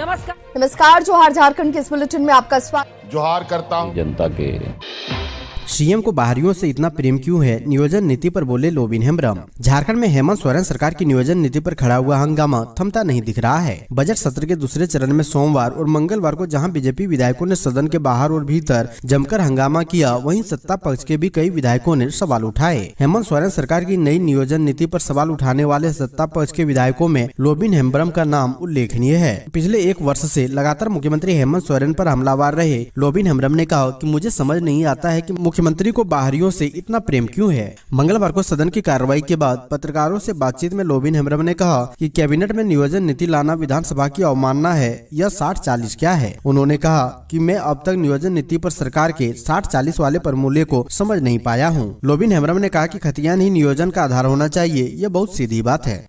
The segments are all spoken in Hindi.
नमस्कार, जोहार झारखंड के इस बुलेटिन में आपका स्वागत। जोहार करता हूं जनता के। सीएम को बाहरियों से इतना प्रेम क्यों है, नियोजन नीति पर बोले लोबिन हेम्ब्रम। झारखंड में हेमंत सोरेन सरकार की नियोजन नीति पर खड़ा हुआ हंगामा थमता नहीं दिख रहा है। बजट सत्र के दूसरे चरण में सोमवार और मंगलवार को जहां बीजेपी विधायकों ने सदन के बाहर और भीतर जमकर हंगामा किया, वहीं सत्ता पक्ष के भी कई विधायकों ने सवाल उठाए। हेमंत सोरेन सरकार की नई नियोजन नीति पर सवाल उठाने वाले सत्ता पक्ष के विधायकों में लोबिन हेम्ब्रम का नाम उल्लेखनीय है। पिछले एक वर्ष से लगातार मुख्यमंत्री हेमंत सोरेन पर हमलावर रहे लोबिन हेम्ब्रम ने कहा कि मुझे समझ नहीं आता है कि मुख्यमंत्री को बाहरियों से इतना प्रेम क्यों है। मंगलवार को सदन की कार्रवाई के बाद पत्रकारों से बातचीत में लोबिन हेम्ब्रम ने कहा कि कैबिनेट में नियोजन नीति लाना विधानसभा की अवमानना है। यह 60-40 क्या है। उन्होंने कहा कि मैं अब तक नियोजन नीति पर सरकार के 60-40 वाले फॉर्मूले को समझ नहीं पाया हूँ। लोबिन हेम्ब्रम ने कहा कि खतियान ही नियोजन का आधार होना चाहिए। यह बहुत सीधी बात है।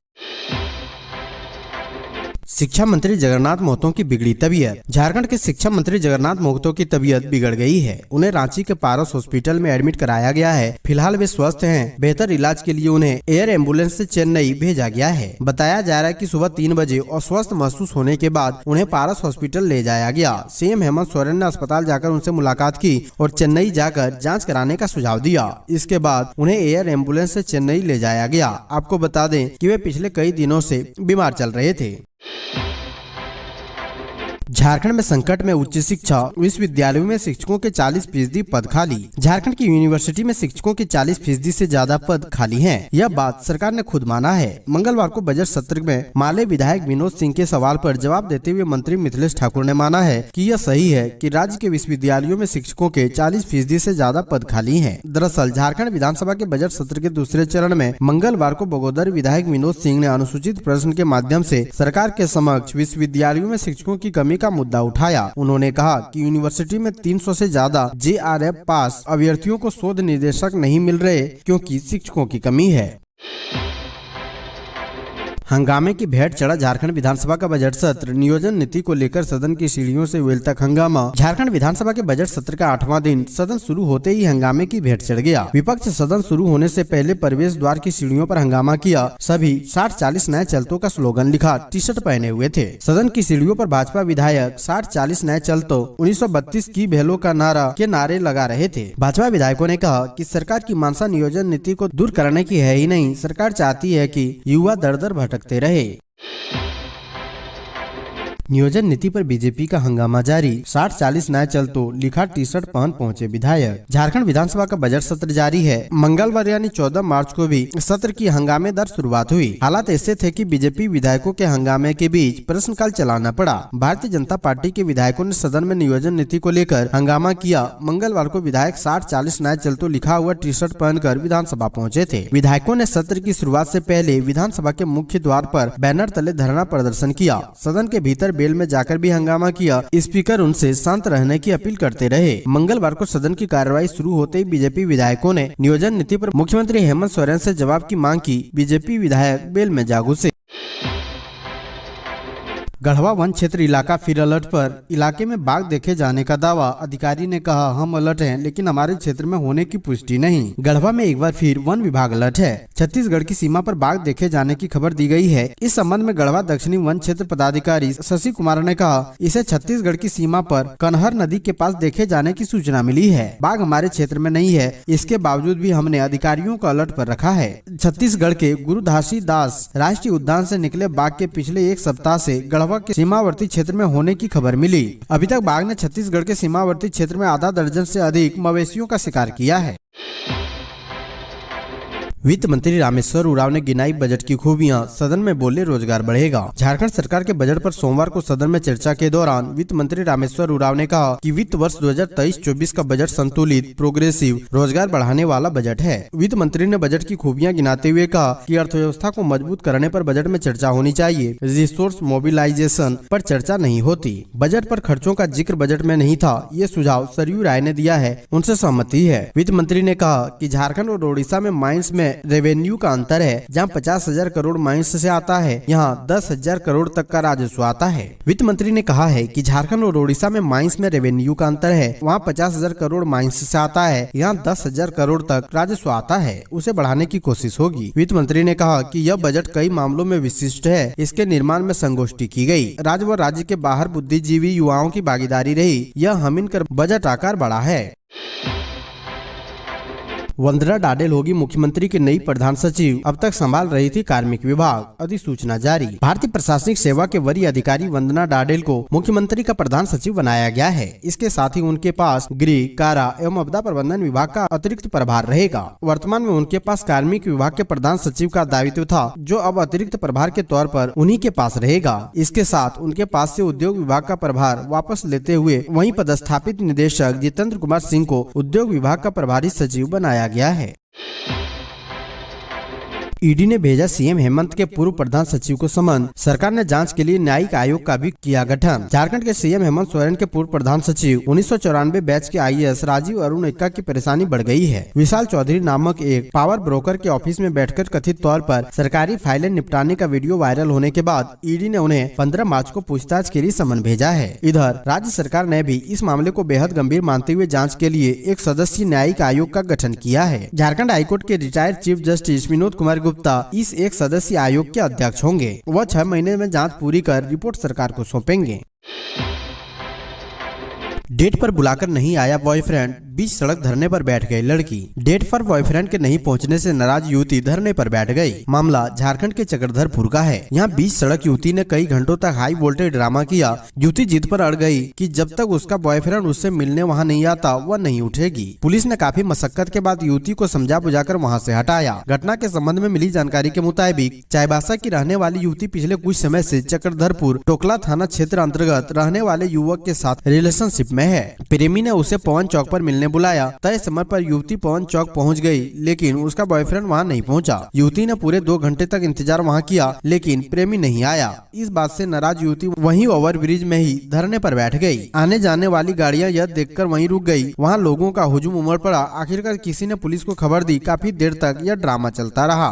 शिक्षा मंत्री जगन्नाथ महतो की बिगड़ी तबीयत। झारखंड के शिक्षा मंत्री जगन्नाथ महतो की तबीयत बिगड़ गई है। उन्हें रांची के पारस हॉस्पिटल में एडमिट कराया गया है। फिलहाल वे स्वस्थ हैं। बेहतर इलाज के लिए उन्हें एयर एम्बुलेंस से चेन्नई भेजा गया है। बताया जा रहा है कि सुबह 3 बजे अस्वस्थ महसूस होने के बाद उन्हें पारस हॉस्पिटल ले जाया गया। सीएम हेमंत सोरेन ने अस्पताल जाकर उनसे मुलाकात की और चेन्नई जाकर जाँच कराने का सुझाव दिया। इसके बाद उन्हें एयर एम्बुलेंस से चेन्नई ले जाया गया। आपको बता दें कि वे पिछले कई दिनों से बीमार चल रहे थे। झारखंड में संकट में उच्च शिक्षा। विश्वविद्यालयों में शिक्षकों के 40% पद खाली। झारखंड की यूनिवर्सिटी में शिक्षकों के 40% से ज्यादा पद खाली हैं। यह बात सरकार ने खुद माना है। मंगलवार को बजट सत्र में माले विधायक विनोद सिंह के सवाल पर जवाब देते हुए मंत्री मिथिलेश ठाकुर ने माना है कि यह सही है कि राज्य के विश्वविद्यालयों में शिक्षकों के 40% से ज्यादा पद खाली हैं। दरअसल झारखंड विधानसभा के बजट सत्र के दूसरे चरण में मंगलवार को बगोदर विधायक विनोद सिंह ने अनुसूचित प्रश्न के माध्यम से सरकार के समक्ष विश्वविद्यालयों में शिक्षकों की कमी का मुद्दा उठाया। उन्होंने कहा कि यूनिवर्सिटी में 300 से ज्यादा JRF पास अभ्यर्थियों को शोध निदेशक नहीं मिल रहे क्योंकि शिक्षकों की कमी है। हंगामे की भेंट चढ़ा झारखंड विधानसभा का बजट सत्र। नियोजन नीति को लेकर सदन की सीढ़ियों से वेल तक हंगामा। झारखंड विधानसभा के बजट सत्र का 8वां दिन सदन शुरू होते ही हंगामे की भेंट चढ़ गया। विपक्ष सदन शुरू होने से पहले प्रवेश द्वार की सीढ़ियों पर हंगामा किया। सभी 60-40 नए चलतों का स्लोगन लिखा टी-शर्ट पहने हुए थे। सदन की सीढ़ियों पर भाजपा विधायक 60-40 नए चलतों 1932 की भेलों का नारे लगा रहे थे। भाजपा विधायकों ने कहा कि सरकार की मंशा नियोजन नीति को दूर करने की है ही नहीं, सरकार चाहती है कि युवा दर भटकते रहे। नियोजन नीति पर बीजेपी का हंगामा जारी। 60-40 नए चलतो लिखा टी-शर्ट पहन पहुंचे विधायक। झारखंड विधानसभा का बजट सत्र जारी है। मंगलवार यानी 14 मार्च को भी सत्र की हंगामेदार शुरुआत हुई। हालात ऐसे थे कि बीजेपी विधायकों के हंगामे के बीच प्रश्नकाल चलाना पड़ा। भारतीय जनता पार्टी के विधायकों ने सदन में नियोजन नीति को लेकर हंगामा किया। मंगलवार को विधायक 60-40 नए चलतो लिखा हुआ टी-शर्ट पहनकर विधानसभा पहुँचे थे। विधायकों ने सत्र की शुरुआत से पहले विधानसभा के मुख्य द्वार पर बैनर तले धरना प्रदर्शन किया। सदन के भीतर बेल में जाकर भी हंगामा किया। स्पीकर उनसे शांत रहने की अपील करते रहे। मंगलवार को सदन की कार्रवाई शुरू होते ही बीजेपी विधायकों ने नियोजन नीति पर मुख्यमंत्री हेमंत सोरेन से जवाब की मांग की। बीजेपी विधायक बेल में जा घुसे। गढ़वा वन क्षेत्र इलाका फिर अलर्ट पर। इलाके में बाघ देखे जाने का दावा। अधिकारी ने कहा हम अलर्ट हैं, लेकिन हमारे क्षेत्र में होने की पुष्टि नहीं। गढ़वा में एक बार फिर वन विभाग अलर्ट है। छत्तीसगढ़ की सीमा पर बाघ देखे जाने की खबर दी गई है। इस संबंध में गढ़वा दक्षिणी वन क्षेत्र पदाधिकारी शशि कुमार ने कहा इसे छत्तीसगढ़ की सीमा पर कनहर नदी के पास देखे जाने की सूचना मिली है। बाघ हमारे क्षेत्र में नहीं है, इसके बावजूद भी हमने अधिकारियों को अलर्ट पर रखा है। छत्तीसगढ़ के गुरुदासी दास राष्ट्रीय उद्यान से निकले बाघ के पिछले एक सप्ताह से गढ़वा के सीमावर्ती क्षेत्र में होने की खबर मिली। अभी तक बाघ ने छत्तीसगढ़ के सीमावर्ती क्षेत्र में आधा दर्जन से अधिक मवेशियों का शिकार किया है। वित्त मंत्री रामेश्वर उरांव ने गिनाई बजट की खूबियां। सदन में बोले रोजगार बढ़ेगा। झारखंड सरकार के बजट पर सोमवार को सदन में चर्चा के दौरान वित्त मंत्री रामेश्वर उरांव ने कहा कि वित्त वर्ष 2023-24 का बजट संतुलित, प्रोग्रेसिव, रोजगार बढ़ाने वाला बजट है। वित्त मंत्री ने बजट की खूबियां गिनाते हुए कहा कि अर्थव्यवस्था को मजबूत करने पर बजट में चर्चा होनी चाहिए। रिसोर्स मोबिलाइजेशन पर चर्चा नहीं होती। बजट पर खर्चों का जिक्र बजट में नहीं था। ये सुझाव सरयू राय ने दिया है, उनसे सहमति है। वित्त मंत्री ने कहा कि झारखंड और ओडिशा में माइंस में में रेवेन्यू का अंतर है। जहां 50,000 करोड़ माइंस से आता है, यहां 10,000 करोड़ तक का राजस्व आता है। वित्त मंत्री ने कहा है कि झारखंड और ओडिशा में माइंस में रेवेन्यू का अंतर है। वहां 50,000 करोड़ माइंस से आता है, यहाँ 10,000 करोड़ तक राजस्व आता है। उसे बढ़ाने की कोशिश होगी। वित्त मंत्री ने कहा कि यह बजट कई मामलों में विशिष्ट है। इसके निर्माण में संगोष्ठी की गई। राज्य व राज्य के बाहर बुद्धिजीवी युवाओं की भागीदारी रही। यह हम इनकर बजट आकार बढ़ा है। वंदना डाडेल होगी मुख्यमंत्री की नई प्रधान सचिव। अब तक संभाल रही थी कार्मिक विभाग, अधिसूचना जारी। भारतीय प्रशासनिक सेवा के वरीय अधिकारी वंदना डाडेल को मुख्यमंत्री का प्रधान सचिव बनाया गया है। इसके साथ ही उनके पास गृह, कारा एवं आपदा प्रबंधन विभाग का अतिरिक्त प्रभार रहेगा। वर्तमान में उनके पास कार्मिक विभाग के प्रधान सचिव का दायित्व था, जो अब अतिरिक्त प्रभार के तौर पर उन्हीं के पास रहेगा। इसके साथ उनके पास से उद्योग विभाग का प्रभार वापस लेते हुए वहीं पदस्थापित निदेशक जितेंद्र कुमार सिंह को उद्योग विभाग का प्रभारी सचिव बनाया गया है। ईडी ने भेजा सीएम हेमंत के पूर्व प्रधान सचिव को समन। सरकार ने जांच के लिए न्यायिक आयोग का भी किया गठन। झारखंड के सीएम हेमंत सोरेन के पूर्व प्रधान सचिव 1994 बैच के आईएएस राजीव अरुण एक्का की परेशानी बढ़ गई है। विशाल चौधरी नामक एक पावर ब्रोकर के ऑफिस में बैठकर कथित तौर पर सरकारी फाइलें निपटाने का वीडियो वायरल होने के बाद ईडी ने उन्हें 15 मार्च को पूछताछ के लिए समन भेजा है। इधर राज्य सरकार ने भी इस मामले को बेहद गंभीर मानते हुए जाँच के लिए एक सदस्यीय न्यायिक आयोग का गठन किया है। झारखंड हाईकोर्ट के retired chief justice Vinod Kumar Gupta इस एक सदस्यीय आयोग के अध्यक्ष होंगे। वह 6 महीने में जांच पूरी कर रिपोर्ट सरकार को सौंपेंगे। डेट पर बुलाकर नहीं आया बॉयफ्रेंड, बीच सड़क धरने पर बैठ गई लड़की। डेट पर बॉयफ्रेंड के नहीं पहुंचने से नाराज युवती धरने पर बैठ गई। मामला झारखंड के चक्रधरपुर का है। यहाँ बीच सड़क युवती ने कई घंटों तक हाई वोल्टेज ड्रामा किया। युवती जिद पर अड़ गई कि जब तक उसका बॉयफ्रेंड उससे मिलने वहाँ नहीं आता वह नहीं उठेगी। पुलिस ने काफी मशक्कत के बाद युवती को समझा बुझाकर वहाँ से हटाया। घटना के संबंध में मिली जानकारी के मुताबिक चाईबासा की रहने वाली युवती पिछले कुछ समय से चक्रधरपुर टोकला थाना क्षेत्र अंतर्गत रहने वाले युवक के साथ रिलेशनशिप में है। प्रेमी ने उसे पवन चौक पर मिलने बुलाया। तय समय पर युवती पवन चौक पहुंच गई, लेकिन उसका बॉयफ्रेंड वहां नहीं पहुंचा। युवती ने पूरे 2 घंटे तक इंतजार वहां किया, लेकिन प्रेमी नहीं आया। इस बात से नाराज युवती वहीं ओवरब्रिज में ही धरने पर बैठ गई। आने जाने वाली गाड़ियां यह देखकर वहीं रुक गई। वहां लोगों का हुजूम उमड़ पड़ा। आखिरकार किसी ने पुलिस को खबर दी। काफी देर तक यह ड्रामा चलता रहा।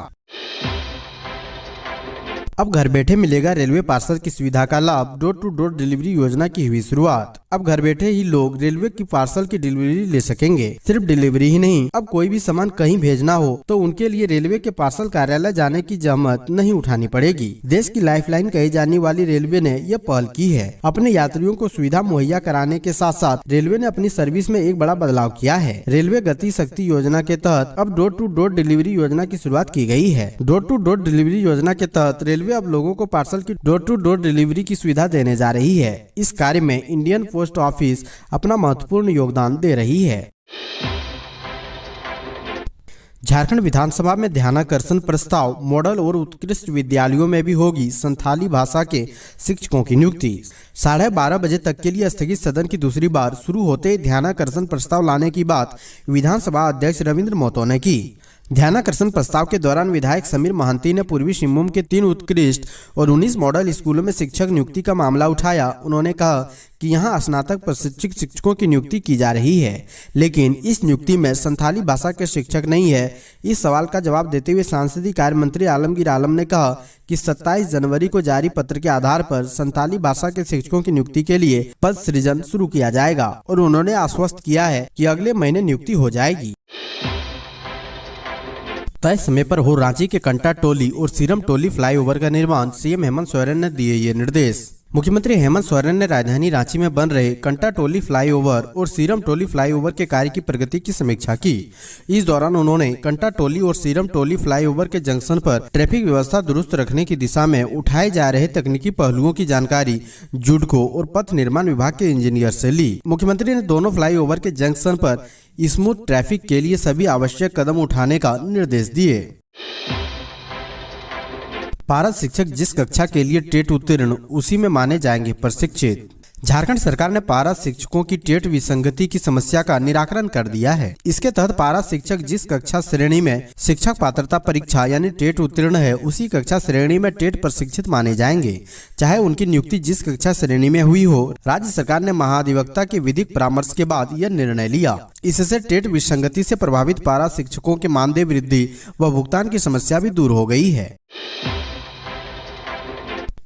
अब घर बैठे मिलेगा रेलवे पार्सल की सुविधा का लाभ। डोर टू डोर डिलीवरी योजना की हुई शुरुआत। अब घर बैठे ही लोग रेलवे की पार्सल की डिलीवरी ले सकेंगे। सिर्फ डिलीवरी ही नहीं, अब कोई भी सामान कहीं भेजना हो तो उनके लिए रेलवे के पार्सल कार्यालय जाने की जहमत नहीं उठानी पड़ेगी। देश की लाइफलाइन कही जाने वाली रेलवे ने यह पहल की है। अपने यात्रियों को सुविधा मुहैया कराने के साथ साथ रेलवे ने अपनी सर्विस में एक बड़ा बदलाव किया है। रेलवे गति शक्ति योजना के तहत अब डोर टू डोर डिलीवरी योजना की शुरुआत की गई है। डोर टू डोर डिलीवरी योजना के तहत रेलवे अब लोगों को पार्सल की डोर टू डोर डिलीवरी की सुविधा देने जा रही है। इस कार्य में इंडियन पोस्ट ऑफिस अपना महत्वपूर्ण योगदान दे रही है। झारखंड विधानसभा में ध्यानाकर्षण प्रस्ताव। मॉडल और उत्कृष्ट विद्यालयों में भी होगी संथाली भाषा के शिक्षकों की नियुक्ति। 12:30 बजे तक के लिए स्थगित सदन की दूसरी बार शुरू होते ही ध्यानाकर्षण प्रस्ताव लाने की बात विधानसभा अध्यक्ष रविंद्र महतो ने की। ध्यानाकर्षण प्रस्ताव के दौरान विधायक समीर महांती ने पूर्वी सिंहभूम के 3 उत्कृष्ट और 19 मॉडल स्कूलों में शिक्षक नियुक्ति का मामला उठाया। उन्होंने कहा कि यहां स्नातक प्रशिक्षित शिक्षकों की नियुक्ति की जा रही है, लेकिन इस नियुक्ति में संथाली भाषा के शिक्षक नहीं है। इस सवाल का जवाब देते हुए सांसदीय कार्य मंत्री आलमगीर आलम ने कहा कि 27 जनवरी को जारी पत्र के आधार पर संथाली भाषा के शिक्षकों की नियुक्ति के लिए पद सृजन शुरू किया जाएगा और उन्होंने आश्वस्त किया है कि अगले महीने नियुक्ति हो जाएगी। तय समय पर हो रांची के कंटा टोली और सीरम टोली फ्लाईओवर का निर्माण। सीएम हेमंत सोरेन ने दिए ये निर्देश। मुख्यमंत्री हेमंत सोरेन ने राजधानी रांची में बन रहे कंटा टोली फ्लाईओवर और सीरम टोली फ्लाईओवर के कार्य की प्रगति की समीक्षा की। इस दौरान उन्होंने कंटा टोली और सीरम टोली फ्लाईओवर के जंक्शन पर ट्रैफिक व्यवस्था दुरुस्त रखने की दिशा में उठाए जा रहे तकनीकी पहलुओं की जानकारी जुडको और पथ निर्माण विभाग के इंजीनियर से ली। मुख्यमंत्री ने दोनों फ्लाईओवर के जंक्शन पर स्मूथ ट्रैफिक के लिए सभी आवश्यक कदम उठाने का निर्देश दिए। पारद शिक्षक जिस कक्षा के लिए टेट उत्तीर्ण उसी में माने जाएंगे प्रशिक्षित। झारखंड सरकार ने पारा शिक्षकों की टेट विसंगति की समस्या का निराकरण कर दिया है। इसके तहत पारा शिक्षक जिस कक्षा श्रेणी में शिक्षक पात्रता परीक्षा यानी टेट उत्तीर्ण है, उसी कक्षा श्रेणी में टेट प्रशिक्षित माने जाएंगे, चाहे उनकी नियुक्ति जिस कक्षा श्रेणी में हुई हो। राज्य सरकार ने महाधिवक्ता के विधिक परामर्श के बाद यह निर्णय लिया। इससे टेट विसंगति से प्रभावित पारा शिक्षकों के मानदेय वृद्धि व भुगतान की समस्या भी दूर हो गई है।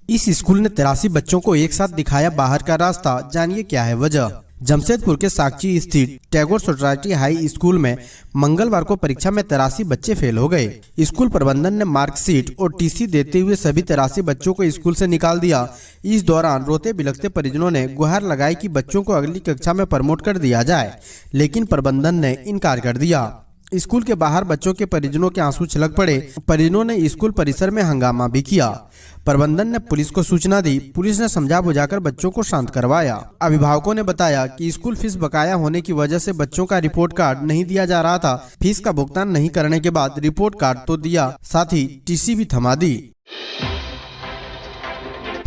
इस स्कूल ने 83 बच्चों को एक साथ दिखाया बाहर का रास्ता, जानिए क्या है वजह। जमशेदपुर के साकची स्थित टैगोर सोसाइटी हाई स्कूल में मंगलवार को परीक्षा में 83 बच्चे फेल हो गए। स्कूल प्रबंधन ने मार्कशीट और टीसी देते हुए सभी 83 बच्चों को स्कूल से निकाल दिया। इस दौरान रोते बिलखते परिजनों ने गुहार लगाई कि बच्चों को अगली कक्षा में प्रमोट कर दिया जाए, लेकिन प्रबंधन ने इनकार कर दिया। स्कूल के बाहर बच्चों के परिजनों के आंसू छलक पड़े। परिजनों ने स्कूल परिसर में हंगामा भी किया। प्रबंधन ने पुलिस को सूचना दी। पुलिस ने समझा बुझाकर बच्चों को शांत करवाया। अभिभावकों ने बताया कि स्कूल फीस बकाया होने की वजह से बच्चों का रिपोर्ट कार्ड नहीं दिया जा रहा था। फीस का भुगतान नहीं करने के बाद रिपोर्ट कार्ड तो दिया, साथ ही टीसी भी थमा दी।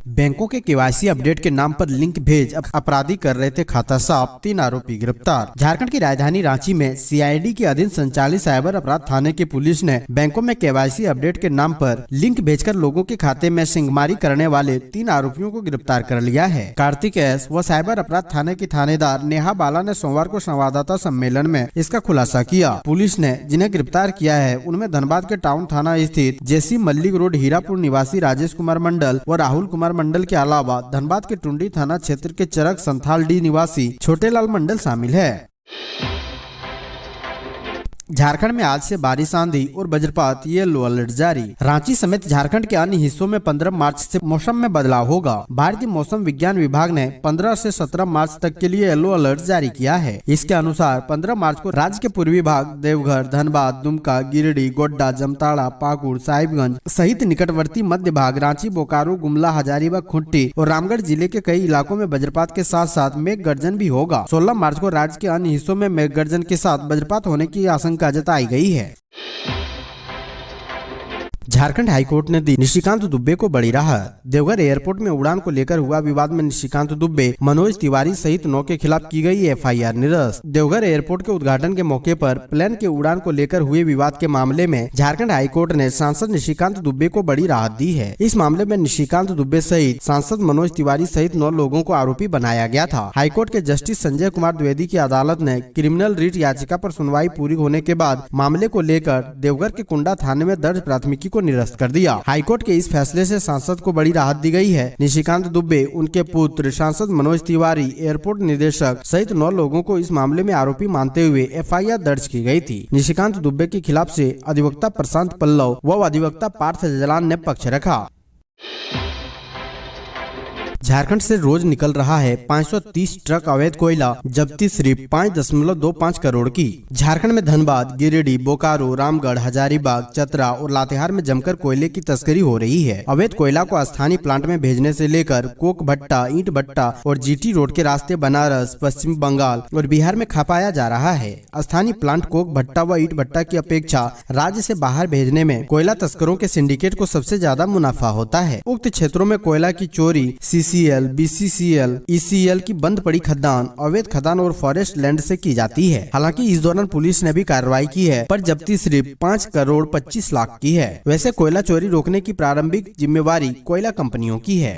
बैंकों के केवाईसी अपडेट के नाम पर लिंक भेज अपराधी कर रहे थे खाता साफ, 3 आरोपी गिरफ्तार। झारखंड की राजधानी रांची में सीआईडी के अधीन संचालित साइबर अपराध थाने की पुलिस ने बैंकों में केवाईसी अपडेट के नाम पर लिंक भेजकर लोगों के खाते में सिंगमारी करने वाले 3 आरोपियों को गिरफ्तार कर लिया है। कार्तिक एस व साइबर अपराध थाने की थानेदार नेहा बाला ने सोमवार को संवाददाता सम्मेलन में इसका खुलासा किया। पुलिस ने जिन्हें गिरफ्तार किया है उनमें धनबाद के टाउन थाना स्थित जेसी मल्लिक रोड हीरापुर निवासी राजेश कुमार मंडल व राहुल कुमार मंडल के अलावा धनबाद के टुंडी थाना क्षेत्र के चरक संथाल डी निवासी छोटेलाल मंडल शामिल है। झारखंड में आज से बारिश, आंधी और वज्रपात, येलो अलर्ट जारी। रांची समेत झारखंड के अन्य हिस्सों में 15 मार्च से मौसम में बदलाव होगा। भारतीय मौसम विज्ञान विभाग ने 15 से 17 मार्च तक के लिए येलो अलर्ट जारी किया है। इसके अनुसार 15 मार्च को राज्य के पूर्वी भाग, देवघर, धनबाद, दुमका, गिरिडीह, गोड्डा, जमताड़ा, पाकुड़, साहिबगंज सहित निकटवर्ती मध्य भाग, रांची, बोकारो, गुमला, हजारीबाग, खूंटी और रामगढ़ जिले के कई इलाकों में वज्रपात के साथ साथ मेघ गर्जन भी होगा। 16 मार्च को राज्य के अन्य हिस्सों में मेघ गर्जन के साथ वज्रपात होने की आशंका जताई गई है। झारखंड हाईकोर्ट ने दी निशिकांत दुबे को बड़ी राहत। देवघर एयरपोर्ट में उड़ान को लेकर हुआ विवाद में निशिकांत दुबे, मनोज तिवारी सहित 9 के खिलाफ की गई एफआईआर निरस्त। देवघर एयरपोर्ट के उद्घाटन के मौके पर प्लेन के उड़ान को लेकर हुए विवाद के मामले में झारखंड हाईकोर्ट ने सांसद निशिकांत दुबे को बड़ी राहत दी है। इस मामले में निशिकांत दुबे सहित सांसद मनोज तिवारी सहित 9 लोगों को आरोपी बनाया गया था। हाईकोर्ट के जस्टिस संजय कुमार द्विवेदी की अदालत ने क्रिमिनल रिट याचिका पर सुनवाई पूरी होने के बाद मामले को लेकर देवघर के कुंडा थाने में दर्ज प्राथमिकी को निरस्त कर दिया। हाईकोर्ट के इस फैसले से सांसद को बड़ी राहत दी गई है। निशिकांत दुबे, उनके पुत्र सांसद मनोज तिवारी, एयरपोर्ट निदेशक सहित 9 लोगों को इस मामले में आरोपी मानते हुए एफआईआर दर्ज की गई थी। निशिकांत दुबे के खिलाफ से अधिवक्ता प्रशांत पल्लव व अधिवक्ता पार्थ जलान ने पक्ष रखा। झारखंड से रोज निकल रहा है 530 ट्रक अवैध कोयला, जब्ती सिर्फ 5.25 करोड़ की। झारखंड में धनबाद, गिरिडीह, बोकारो, रामगढ़, हजारीबाग, चतरा और लातेहार में जमकर कोयले की तस्करी हो रही है। अवैध कोयला को स्थानीय प्लांट में भेजने से लेकर कोक भट्टा, ईंट भट्टा और जीटी रोड के रास्ते बनारस, पश्चिम बंगाल और बिहार में खपाया जा रहा है। स्थानीय प्लांट कोक भट्टा व ईंट भट्टा की अपेक्षा राज्य से बाहर भेजने में कोयला तस्करों के सिंडिकेट को सबसे ज्यादा मुनाफा होता है। उक्त क्षेत्रों में कोयला की चोरी CCL, BCCL, ECL की बंद पड़ी खदान, अवैध खदान और फॉरेस्ट लैंड से की जाती है। हालांकि इस दौरान पुलिस ने भी कार्रवाई की है, पर जब्ती सिर्फ 5 करोड़ 25 लाख की है। वैसे कोयला चोरी रोकने की प्रारंभिक जिम्मेवारी कोयला कंपनियों की है।